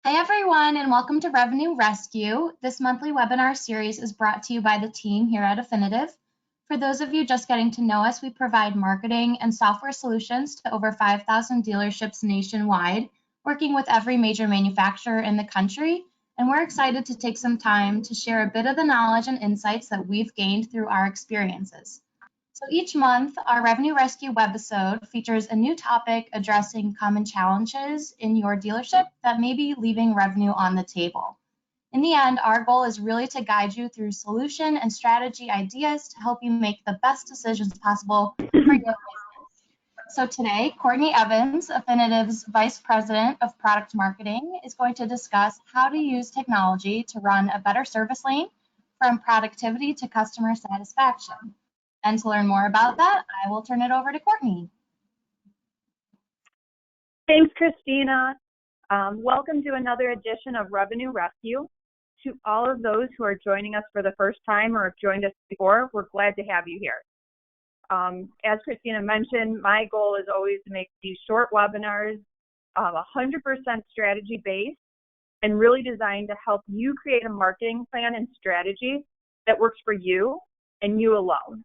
Hi, everyone, and welcome to Revenue Rescue. This monthly webinar series is brought to you by the team here at Affinitive. For those of you just getting to know us, we provide marketing and software solutions to over 5,000 dealerships nationwide, working with every major manufacturer in the country. And we're excited to take some time to share a bit of the knowledge and insights that we've gained through our experiences. So each month, our Revenue Rescue webisode features a new topic addressing common challenges in your dealership that may be leaving revenue on the table. In the end, our goal is really to guide you through solution and strategy ideas to help you make the best decisions possible for your business. So today, Courtney Evans, Affinitive's Vice President of Product Marketing, is going to discuss how to use technology to run a better service lane from productivity to customer satisfaction. And to learn more about that, I will turn it over to Courtney. Thanks, Christina. Welcome to another edition of Revenue Rescue. To all of those who are joining us for the first time or have joined us before, we're glad to have you here. As Christina mentioned, my goal is always to make these short webinars 100% strategy-based and really designed to help you create a marketing plan and strategy that works for you and you alone.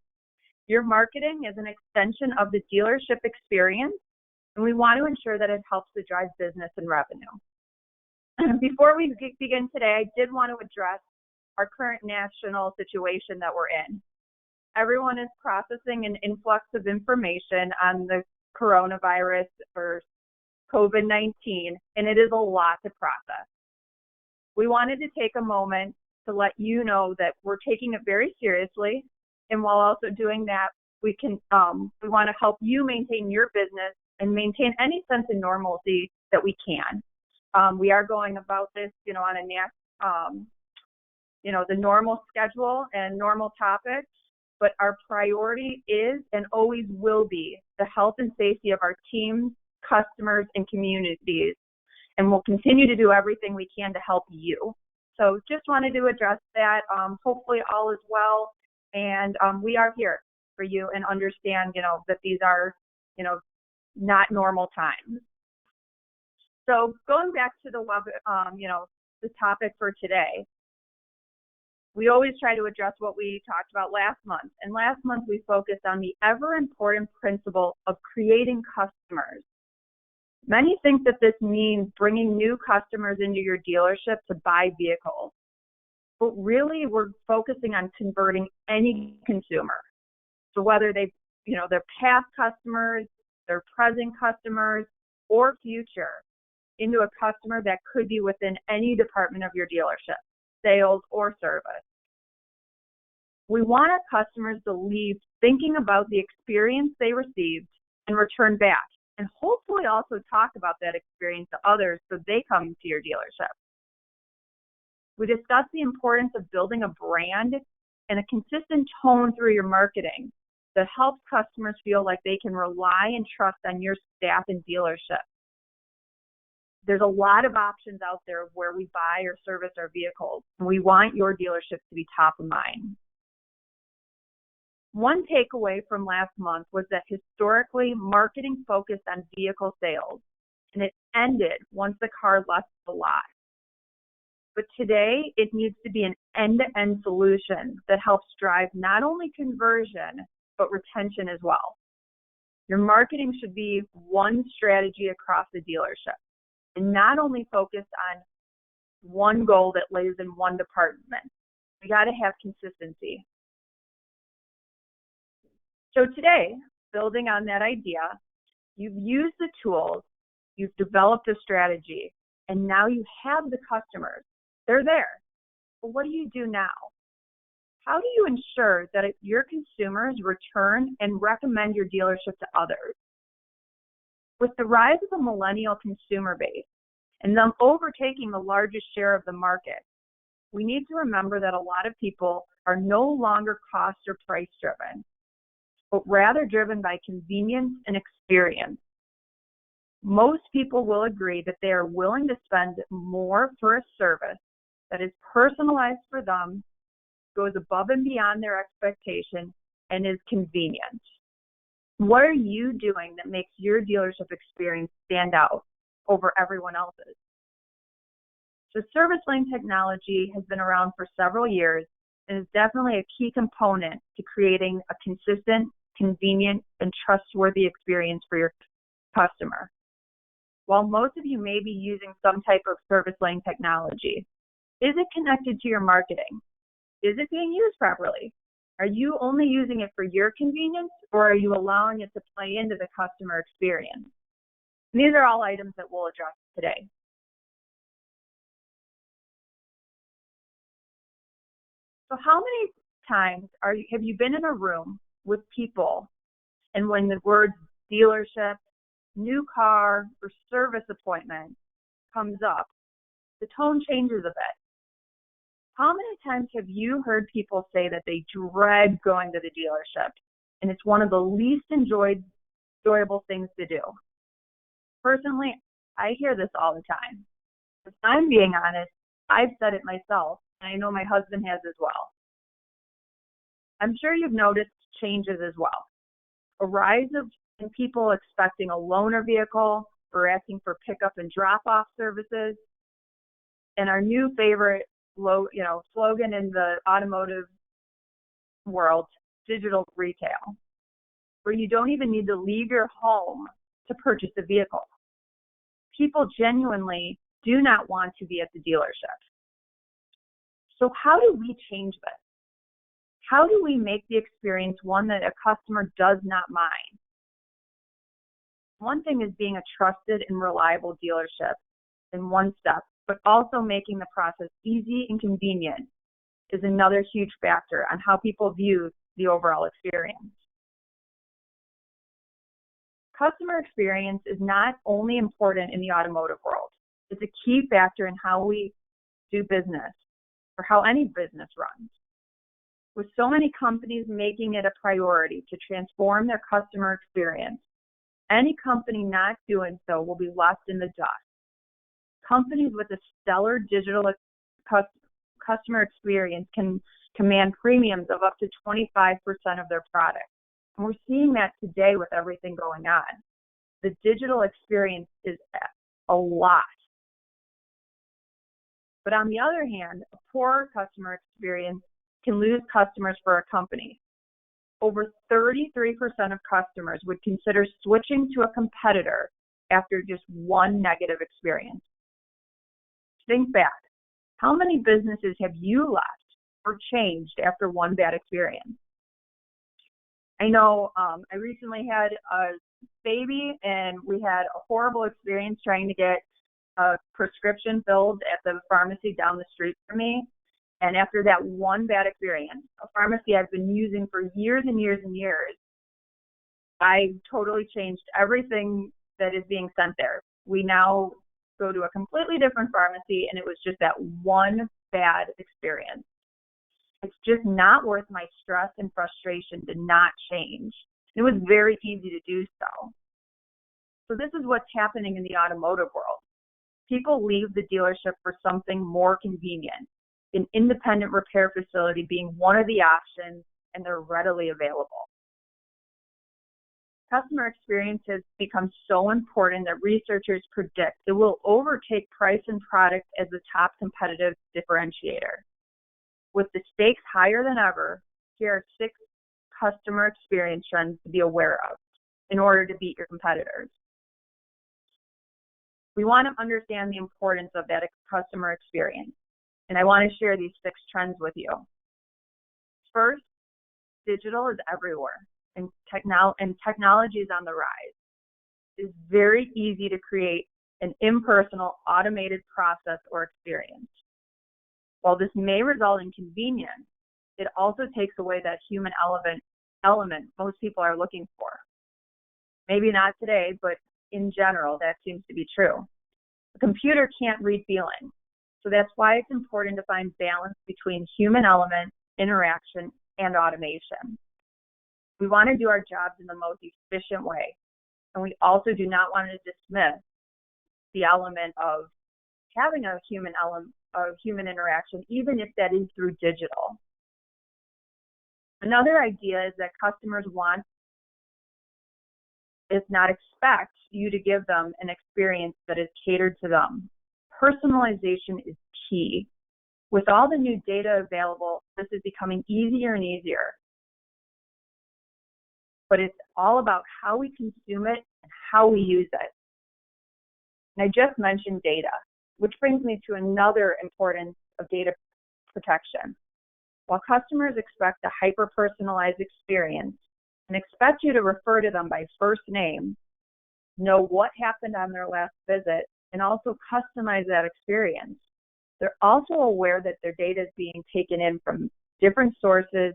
Your marketing is an extension of the dealership experience, and we want to ensure that it helps to drive business and revenue. Before we begin today, I did want to address our current national situation that we're in. Everyone is processing an influx of information on the coronavirus or COVID-19, and it is a lot to process. We wanted to take a moment to let you know that we're taking it very seriously. And while also doing that, we want to help you maintain your business and maintain any sense of normalcy that we can. We are going about this, on a the normal schedule and normal topics, but our priority is and always will be the health and safety of our teams, customers, and communities. And we'll continue to do everything we can to help you. So just wanted to address that. Hopefully all is well. And we are here for you and understand, that these are, not normal times. So going back to the the topic for today, we always try to address what we talked about last month. And last month we focused on the ever important principle of creating customers. Many think that this means bringing new customers into your dealership to buy vehicles. But really, we're focusing on converting any consumer. So whether they're past customers, they're present customers, or future, into a customer that could be within any department of your dealership, sales or service. We want our customers to leave thinking about the experience they received and return back, and hopefully also talk about that experience to others so they come to your dealership. We discussed the importance of building a brand and a consistent tone through your marketing that helps customers feel like they can rely and trust on your staff and dealership. There's a lot of options out there where we buy or service our vehicles, and we want your dealership to be top of mind. One takeaway from last month was that historically, marketing focused on vehicle sales, and it ended once the car left the lot. But today, it needs to be an end-to-end solution that helps drive not only conversion, but retention as well. Your marketing should be one strategy across the dealership and not only focused on one goal that lays in one department. We got to have consistency. So today, building on that idea, you've used the tools, you've developed a strategy, and now you have the customers. They're there. But what do you do now? How do you ensure that your consumers return and recommend your dealership to others? With the rise of the millennial consumer base and them overtaking the largest share of the market, we need to remember that a lot of people are no longer cost or price driven, but rather driven by convenience and experience. Most people will agree that they are willing to spend more for a service that is personalized for them, goes above and beyond their expectation, and is convenient. What are you doing that makes your dealership experience stand out over everyone else's? So service lane technology has been around for several years and is definitely a key component to creating a consistent, convenient, and trustworthy experience for your customer. While most of you may be using some type of service lane technology, is it connected to your marketing? Is it being used properly? Are you only using it for your convenience, or are you allowing it to play into the customer experience? And these are all items that we'll address today. So how many times have you been in a room with people, and when the words dealership, new car, or service appointment comes up, the tone changes a bit? How many times have you heard people say that they dread going to the dealership and it's one of the least enjoyable things to do? Personally, I hear this all the time. If I'm being honest, I've said it myself, and I know my husband has as well. I'm sure you've noticed changes as well. A rise in people expecting a loaner vehicle or asking for pickup and drop-off services, and our new favorite slogan in the automotive world, digital retail, where you don't even need to leave your home to purchase a vehicle. People genuinely do not want to be at the dealership. So how do we change this? How do we make the experience one that a customer does not mind? One thing is being a trusted and reliable dealership in one step, but also making the process easy and convenient is another huge factor on how people view the overall experience. Customer experience is not only important in the automotive world, it's a key factor in how we do business or how any business runs. With so many companies making it a priority to transform their customer experience, any company not doing so will be left in the dust. Companies with a stellar digital customer experience can command premiums of up to 25% of their product. And we're seeing that today with everything going on. The digital experience is a lot. But on the other hand, a poor customer experience can lose customers for a company. Over 33% of customers would consider switching to a competitor after just one negative experience. Think back. How many businesses have you left or changed after one bad experience? I know I recently had a baby, and we had a horrible experience trying to get a prescription filled at the pharmacy down the street from me. And after that one bad experience, a pharmacy I've been using for years and years and years, I totally changed everything that is being sent there. We now go to a completely different pharmacy, and it was just that one bad experience. It's just not worth my stress and frustration to not change. It was very easy to do so. So this is what's happening in the automotive world. People leave the dealership for something more convenient, an independent repair facility being one of the options, and they're readily available. Customer experience has become so important that researchers predict it will overtake price and product as the top competitive differentiator. With the stakes higher than ever, here are 6 customer experience trends to be aware of in order to beat your competitors. We want to understand the importance of that customer experience, and I want to share these 6 trends with you. First, digital is everywhere, and technology is on the rise. It's very easy to create an impersonal, automated process or experience. While this may result in convenience, it also takes away that human element most people are looking for. Maybe not today, but in general, that seems to be true. A computer can't read feeling, so that's why it's important to find balance between human element, interaction, and automation. We want to do our jobs in the most efficient way, and we also do not want to dismiss the element of having a human element of human interaction, even if that is through digital. Another idea is that customers want, if not expect, you to give them an experience that is catered to them Personalization is key. With all the new data available, this is becoming easier and easier. But it's all about how we consume it and how we use it. And I just mentioned data, which brings me to another importance of data protection. While customers expect a hyper-personalized experience and expect you to refer to them by first name, know what happened on their last visit, and also customize that experience, they're also aware that their data is being taken in from different sources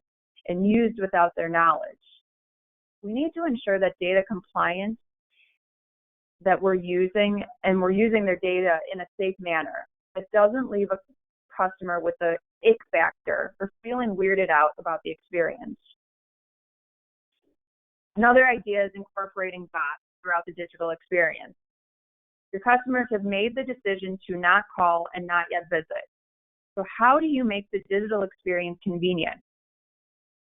and used without their knowledge. We need to ensure that data compliance that we're using, and we're using their data in a safe manner. It doesn't leave a customer with the ick factor or feeling weirded out about the experience. Another idea is incorporating bots throughout the digital experience. Your customers have made the decision to not call and not yet visit. So how do you make the digital experience convenient?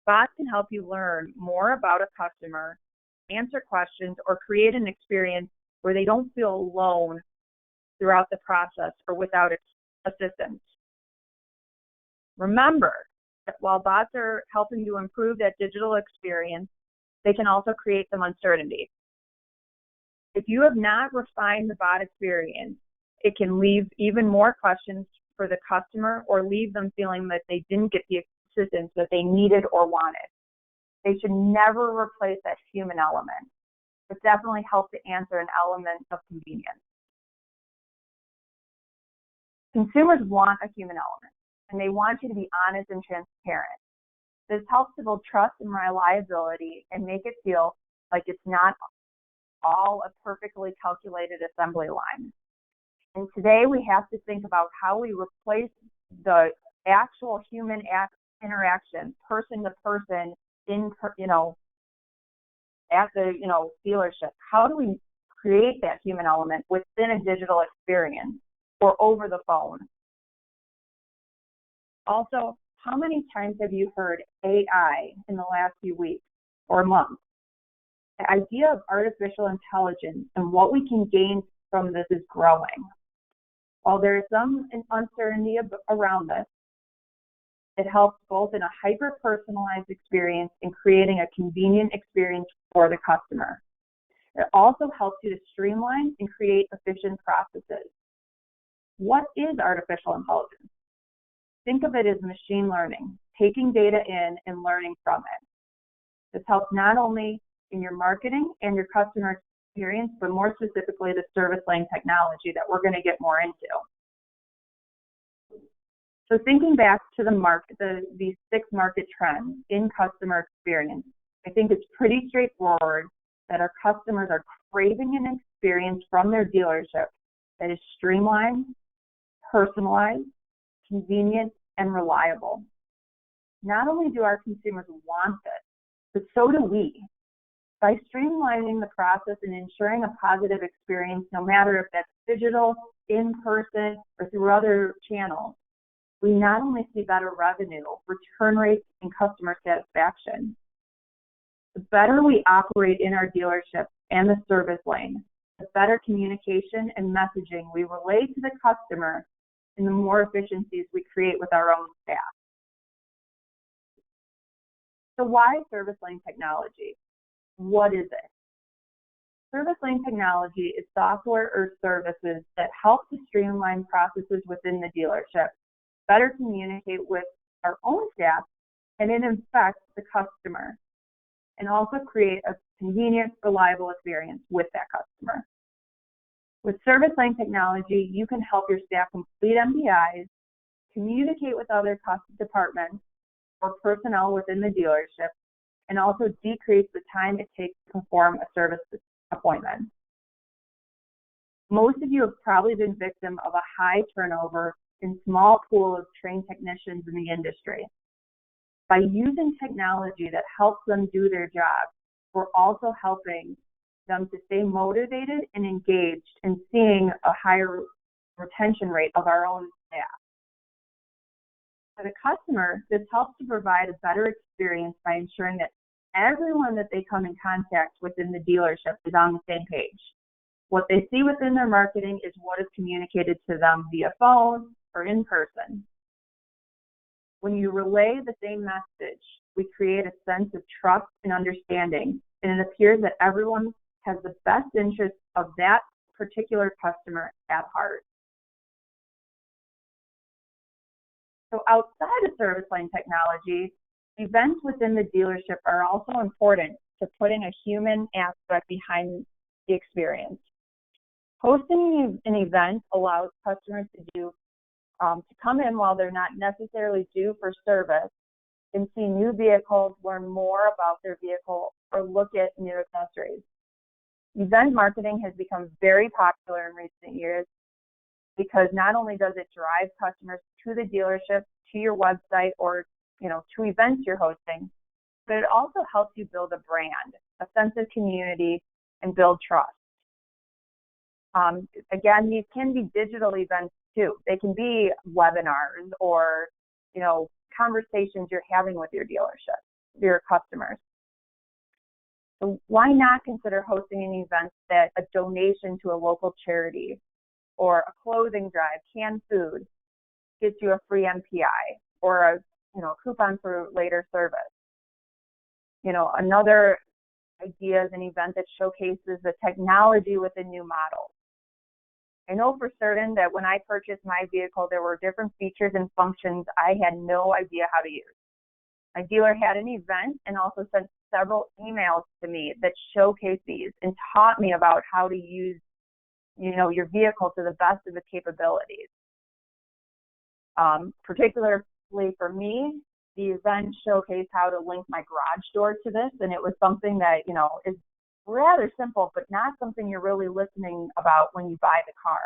Bots can help you learn more about a customer, answer questions, or create an experience where they don't feel alone throughout the process or without assistance. Remember that while bots are helping to improve that digital experience, they can also create some uncertainty. If you have not refined the bot experience, it can leave even more questions for the customer or leave them feeling that they didn't get the assistance that they needed or wanted. They should never replace that human element. It definitely helps to answer an element of convenience. Consumers want a human element, and they want you to be honest and transparent. This helps to build trust and reliability and make it feel like it's not all a perfectly calculated assembly line. And today we have to think about how we replace the actual human interaction, person to person, at the dealership. How do we create that human element within a digital experience or over the phone? Also, how many times have you heard AI in the last few weeks or months? The idea of artificial intelligence and what we can gain from this is growing. While there is some uncertainty around this, it helps both in a hyper-personalized experience and creating a convenient experience for the customer. It also helps you to streamline and create efficient processes. What is artificial intelligence? Think of it as machine learning, taking data in and learning from it. This helps not only in your marketing and your customer experience, but more specifically the service lane technology that we're going to get more into. So thinking back to these 6 market trends in customer experience, I think it's pretty straightforward that our customers are craving an experience from their dealership that is streamlined, personalized, convenient, and reliable. Not only do our consumers want this, but so do we. By streamlining the process and ensuring a positive experience, no matter if that's digital, in person, or through other channels, we not only see better revenue, return rates, and customer satisfaction. The better we operate in our dealership and the service lane, the better communication and messaging we relay to the customer, and the more efficiencies we create with our own staff. So why service lane technology? What is it? Service lane technology is software or services that help to streamline processes within the dealership, better communicate with our own staff, and in effect the customer, and also create a convenient, reliable experience with that customer. With service lane technology, you can help your staff complete MPIs, communicate with other departments or personnel within the dealership, and also decrease the time it takes to perform a service appointment. Most of you have probably been victim of a high turnover and small pool of trained technicians in the industry. By using technology that helps them do their job, we're also helping them to stay motivated and engaged and seeing a higher retention rate of our own staff. For the customer, this helps to provide a better experience by ensuring that everyone that they come in contact with in the dealership is on the same page. What they see within their marketing is what is communicated to them via phone or in person. When you relay the same message, we create a sense of trust and understanding, and it appears that everyone has the best interest of that particular customer at heart. So outside of service line technology, events within the dealership are also important to putting a human aspect behind the experience. Hosting an event allows customers to come in while they're not necessarily due for service and see new vehicles, learn more about their vehicle, or look at new accessories. Event marketing has become very popular in recent years because not only does it drive customers to the dealership, to your website, or to events you're hosting, but it also helps you build a brand, a sense of community, and build trust. Again, these can be digital events too. They can be webinars or, conversations you're having with your dealership, your customers. So why not consider hosting an event that a donation to a local charity or a clothing drive, canned food, gets you a free MPI or a coupon for later service. Another idea is an event that showcases the technology within new models. I know for certain that when I purchased my vehicle, there were different features and functions I had no idea how to use. My dealer had an event and also sent several emails to me that showcased these and taught me about how to use, your vehicle to the best of its capabilities. Particularly for me, the event showcased how to link my garage door to this, and it was something that, is rather simple, but not something you're really listening about when you buy the car.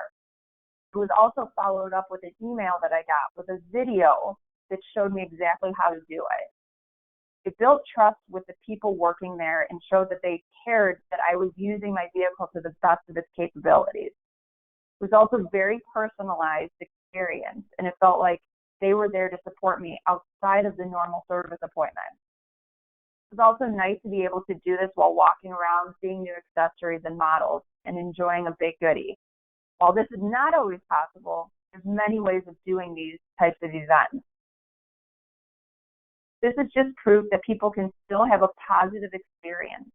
It was also followed up with an email that I got with a video that showed me exactly how to do it. It built trust with the people working there and showed that they cared that I was using my vehicle to the best of its capabilities. It was also a very personalized experience, and it felt like they were there to support me outside of the normal service appointment. It was also nice to be able to do this while walking around, seeing new accessories and models, and enjoying a big goodie. While this is not always possible, there's many ways of doing these types of events. This is just proof that people can still have a positive experience.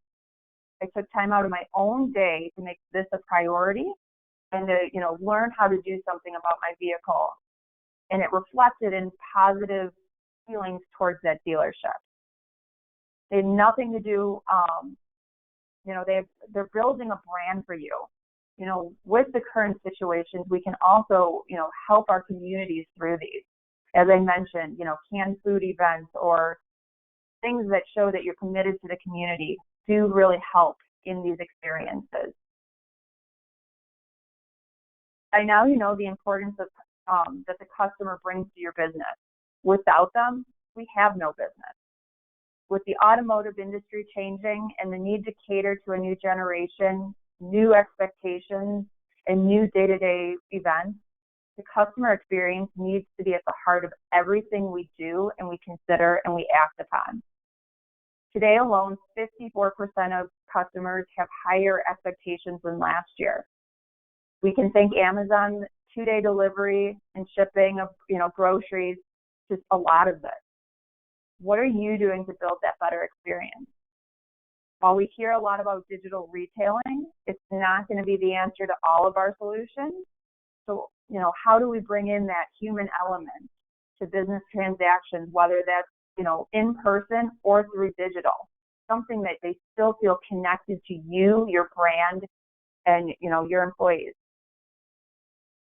I took time out of my own day to make this a priority and to, learn how to do something about my vehicle. And it reflected in positive feelings towards that dealership. They had nothing to do, they're building a brand for you. With the current situations, we can also, help our communities through these. As I mentioned, canned food events or things that show that you're committed to the community do really help in these experiences. By now, you know the importance of that the customer brings to your business. Without them, we have no business. With the automotive industry changing and the need to cater to a new generation, new expectations, and new day-to-day events, the customer experience needs to be at the heart of everything we do and we consider and we act upon. Today alone, 54% of customers have higher expectations than last year. We can thank Amazon 2-day delivery and shipping of groceries, just a lot of this. What are you doing to build that better experience? While we hear a lot about digital retailing, it's not going to be the answer to all of our solutions. So, how do we bring in that human element to business transactions, whether that's, in person or through digital, something that they still feel connected to you, your brand, and, your employees.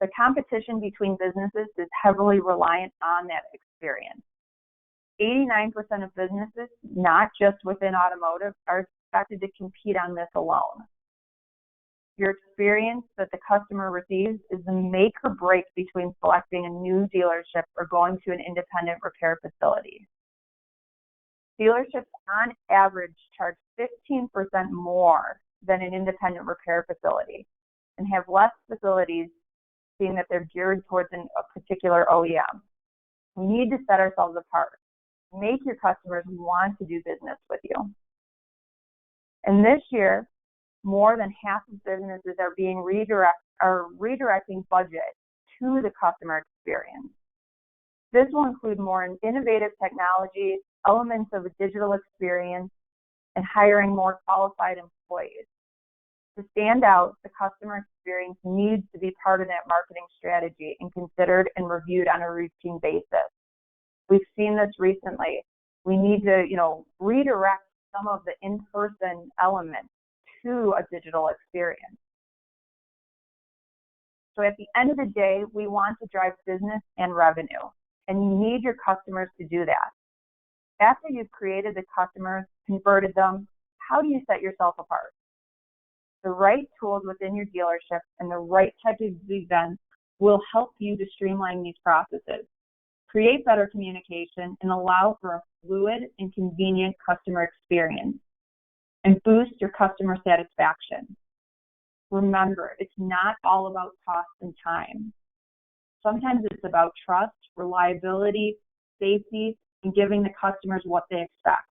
The competition between businesses is heavily reliant on that experience. 89% of businesses, not just within automotive, are expected to compete on this alone. Your experience that the customer receives is the make or break between selecting a new dealership or going to an independent repair facility. Dealerships on average charge 15% more than an independent repair facility and have less facilities, seeing that they're geared towards a particular OEM. We need to set ourselves apart. Make your customers want to do business with you. And this year, more than half of businesses are redirecting budget to the customer experience. This will include more innovative technologies, elements of a digital experience, and hiring more qualified employees. To stand out, the customer experience needs to be part of that marketing strategy and considered and reviewed on a routine basis. We've seen this recently. We need to, redirect some of the in-person elements to a digital experience. So at the end of the day, we want to drive business and revenue, and you need your customers to do that. After you've created the customers, converted them, how do you set yourself apart? The right tools within your dealership and the right type of events will help you to streamline these processes, create better communication, and allow for a fluid and convenient customer experience, and boost your customer satisfaction. Remember, it's not all about cost and time. Sometimes it's about trust, reliability, safety, and giving the customers what they expect.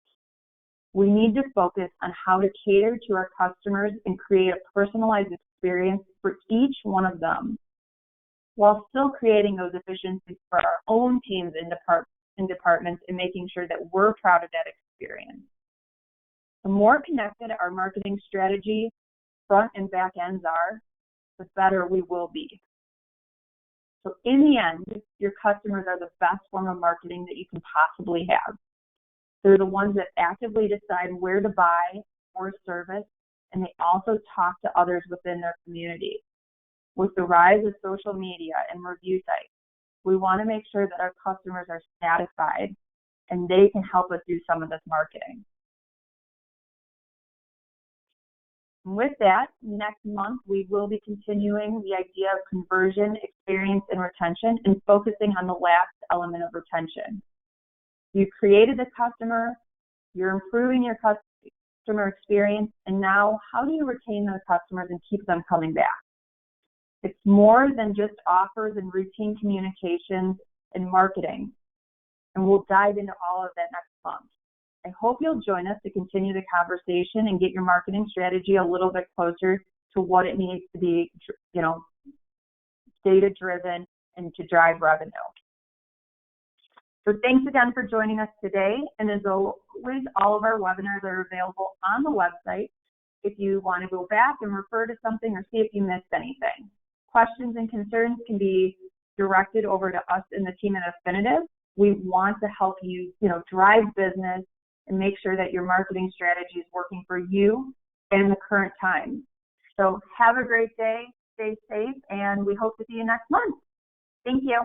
We need to focus on how to cater to our customers and create a personalized experience for each one of them, while still creating those efficiencies for our own teams and departments and making sure that we're proud of that experience. The more connected our marketing strategy, front and back ends are, the better we will be. So in the end, your customers are the best form of marketing that you can possibly have. They're the ones that actively decide where to buy or service, and they also talk to others within their community. With the rise of social media and review sites, we want to make sure that our customers are satisfied and they can help us do some of this marketing. With that, next month we will be continuing the idea of conversion, experience, and retention, and focusing on the last element of retention. You've created the customer, you're improving your customer experience, and now how do you retain those customers and keep them coming back? It's more than just offers and routine communications and marketing, and we'll dive into all of that next month. I hope you'll join us to continue the conversation and get your marketing strategy a little bit closer to what it needs to be, data-driven and to drive revenue. So thanks again for joining us today. And as always, all of our webinars are available on the website if you want to go back and refer to something or see if you missed anything. Questions and concerns can be directed over to us and the team at Afinitive. We want to help you, drive business and make sure that your marketing strategy is working for you in the current time. So have a great day, stay safe, and we hope to see you next month. Thank you.